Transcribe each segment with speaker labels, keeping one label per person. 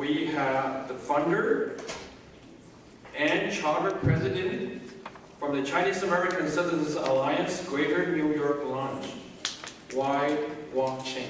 Speaker 1: we have the funder and charter president from the Chinese American Citizens Alliance, Greater New York Lounge, Wai Wah Chin.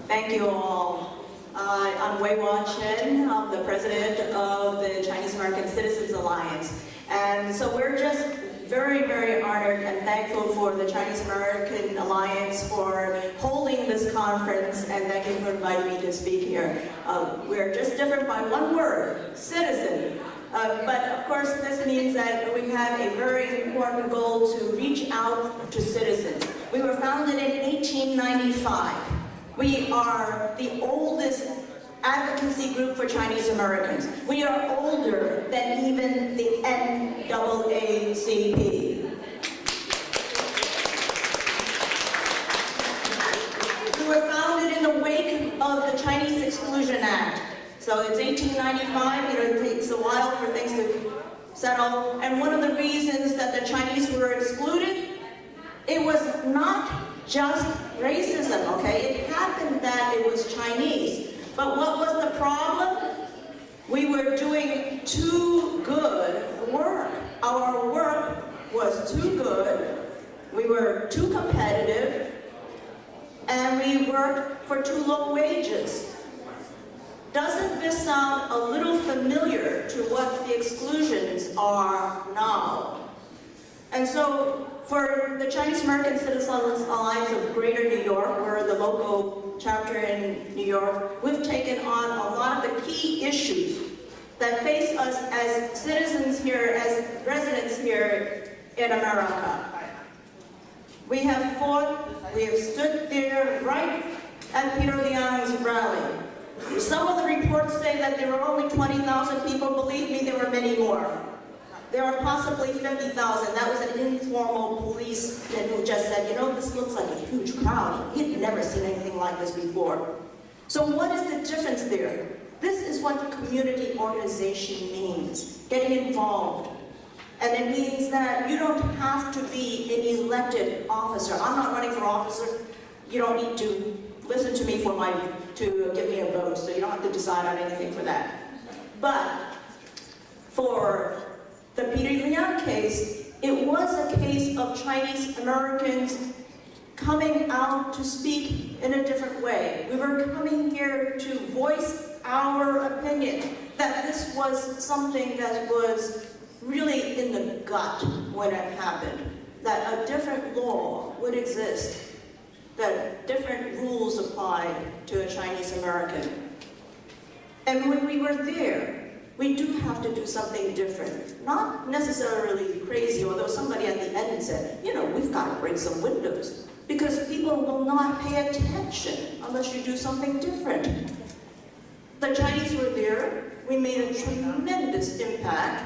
Speaker 2: Thank you all. I'm Wai Wah Chin. I'm the president of the Chinese American Citizens Alliance. And so we're just very, very honored and thankful for the Chinese American Alliance for holding this conference, and thank you for inviting me to speak here. We're just different by one word, citizen. But of course, this means that we have a very important goal to reach out to citizens. We were founded in 1895. We are the oldest advocacy group for Chinese Americans. We are older than even the NAACP. We were founded in the wake of the Chinese Exclusion Act. So it's 1895, it takes a while for things to settle. And one of the reasons that the Chinese were excluded, it was not just racism, okay? It happened that it was Chinese. But what was the problem? We were doing too good work. Our work was too good. We were too competitive. And we worked for too low wages. Doesn't this sound a little familiar to what the exclusions are now? And so, for the Chinese American Citizens Alliance of Greater New York, we're the local chapter in New York, we've taken on a lot of the key issues that face us as citizens here, as residents here in America. We have fought, we have stood there right at Peter Liang's rally. Some of the reports say that there were only 20,000 people. Believe me, there were many more. There are possibly 50,000. That was an informal policeman who just said, you know, this looks like a huge crowd. He'd never seen anything like this before. So what is the difference there? This is what community organization means, getting involved. And it means that you don't have to be an elected officer. I'm not running for officer. You don't need to listen to me to give me a vote, so you don't have to decide on anything for that. But for the Peter Liang case, it was a case of Chinese Americans coming out to speak in a different way. We were coming here to voice our opinion that this was something that was really in the gut when it happened, that a different law would exist, that different rules applied to a Chinese American. And when we were there, we do have to do something different. Not necessarily crazy, although somebody at the end said, you know, we've got to break some windows, because people will not pay attention unless you do something different. The Chinese were there, we made a tremendous impact,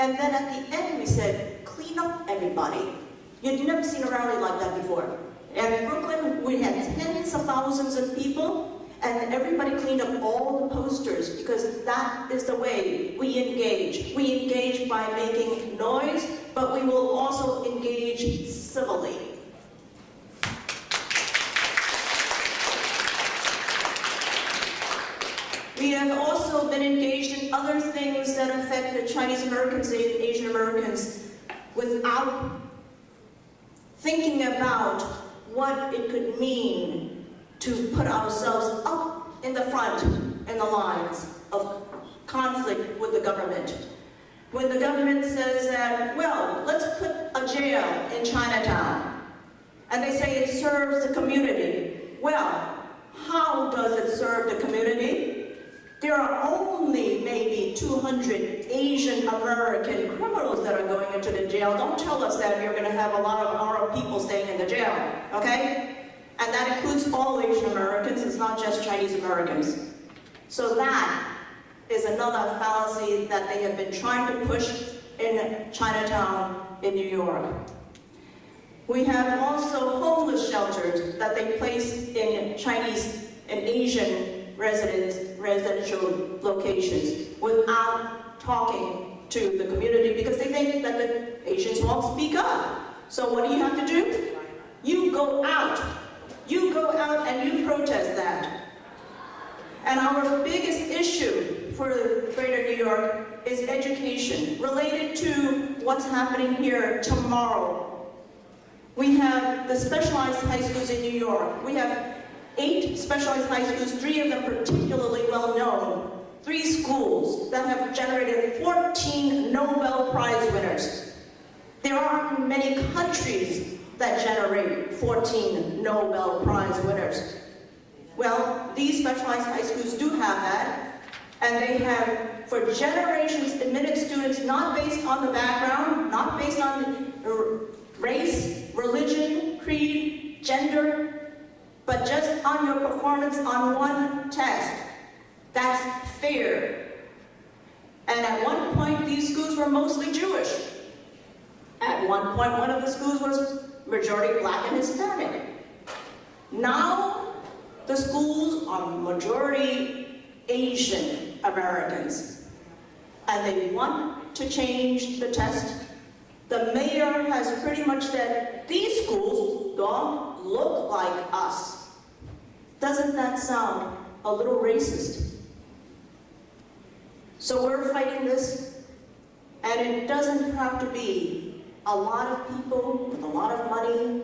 Speaker 2: and then at the end we said, clean up everybody. You've never seen a rally like that before. In Brooklyn, we had tens of thousands of people, and everybody cleaned up all the posters, because that is the way we engage. We engage by making noise, but we will also engage civilly. We have also been engaged in other things that affect the Chinese Americans and Asian Americans without thinking about what it could mean to put ourselves up in the front in the lines of conflict with the government. When the government says that, well, let's put a jail in Chinatown, and they say it serves the community. Well, how does it serve the community? There are only maybe 200 Asian American criminals that are going into the jail. Don't tell us that you're going to have a lot of our people staying in the jail, okay? And that includes all Asian Americans, it's not just Chinese Americans. So that is another fallacy that they have been trying to push in Chinatown in New York. We have also homeless shelters that they place in Chinese and Asian residential locations without talking to the community because they think that the Asians won't speak up. So what do you have to do? You go out. You go out and you protest that. And our biggest issue for Greater New York is education, related to what's happening here tomorrow. We have the specialized high schools in New York. We have 8 specialized high schools, 3 of them particularly well known. 3 schools that have generated 14 Nobel Prize winners. There aren't many countries that generate 14 Nobel Prize winners. Well, these specialized high schools do have that, and they have, for generations, admitted students not based on the background, not based on race, religion, creed, gender, but just on your performance on one test. That's fair. And at one point, these schools were mostly Jewish. At one point, one of the schools was majority Black and Hispanic. Now, the schools are majority Asian Americans. And they want to change the test. The mayor has pretty much said, these schools don't look like us. Doesn't that sound a little racist? So we're fighting this, and it doesn't have to be a lot of people with a lot of money,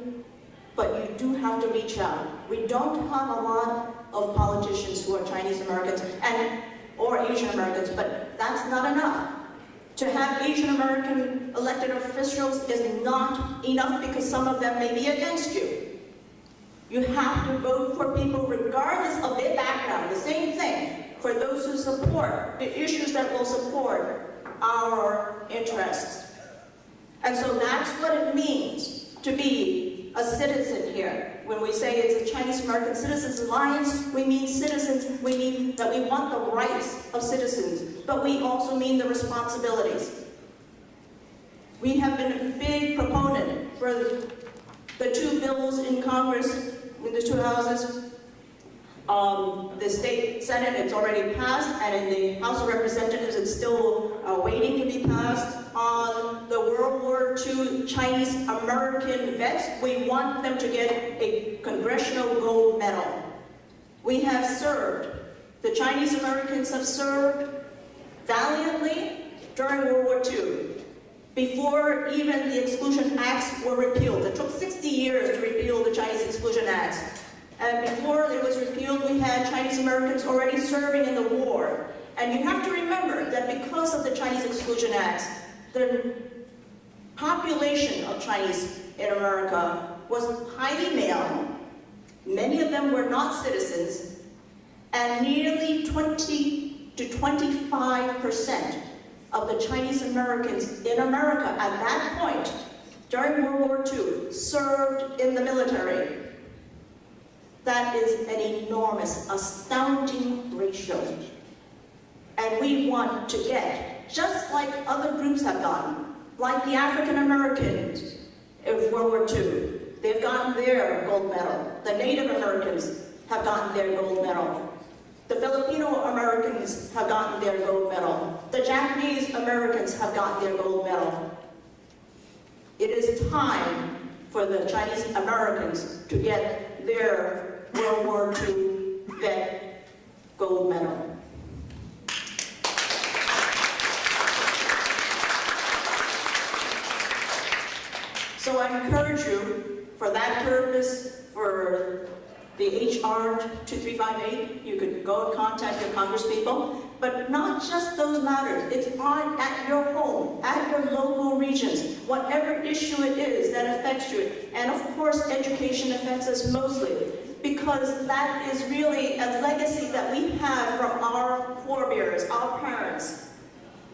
Speaker 2: but you do have to reach out. We don't have a lot of politicians who are Chinese Americans or Asian Americans, but that's not enough. To have Asian American elected officials is not enough because some of them may be against you. You have to vote for people regardless of their background, the same thing. For those who support the issues that will support our interests. And so that's what it means to be a citizen here. When we say it's a Chinese American Citizens Alliance, we mean citizens, we mean that we want the rights of citizens, but we also mean the responsibilities. We have been a big proponent for the 2 bills in Congress, in the 2 houses. The state Senate, it's already passed, and in the House of Representatives, it's still waiting to be passed. On the World War II Chinese American vets, we want them to get a Congressional Gold Medal. We have served. The Chinese Americans have served valiantly during World War II. Before even the Exclusion Acts were repealed. It took 60 years to repeal the Chinese Exclusion Acts. And before it was repealed, we had Chinese Americans already serving in the war. And you have to remember that because of the Chinese Exclusion Acts, the population of Chinese in America was highly male. Many of them were not citizens. And nearly 20 to 25% of the Chinese Americans in America at that point, during World War II, served in the military. That is an enormous, astounding ratio. And we want to get, just like other groups have done, like the African Americans of World War II, they've gotten their gold medal. The Native Americans have gotten their gold medal. The Filipino Americans have gotten their gold medal. The Japanese Americans have gotten their gold medal. It is time for the Chinese Americans to get their World War II vet gold medal. So I encourage you, for that purpose, for the HR 2358, you could go and contact your congresspeople, but not just those matters. It's on at your home, at your local regions, whatever issue it is that affects you. And of course, education affects us mostly, because that is really a legacy that we have from our forebears, our parents.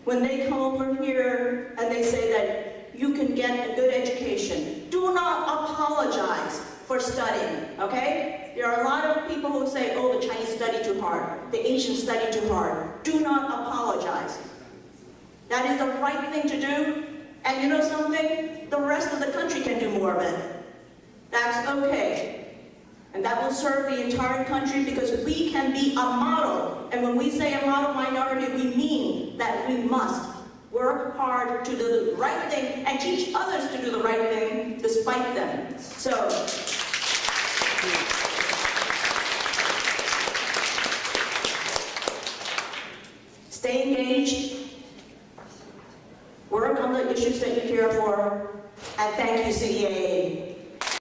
Speaker 2: When they come over here and they say that you can get a good education, do not apologize for studying, okay? There are a lot of people who say, oh, the Chinese study too hard, the Asians study too hard. Do not apologize. That is the right thing to do, and you know something? The rest of the country can do more of it. That's okay. And that will serve the entire country because we can be a model. And when we say a model minority, we mean that we must work hard to do the right thing, and teach others to do the right thing despite them. So, stay engaged, work on the issues that you care for, and thank you, CAA.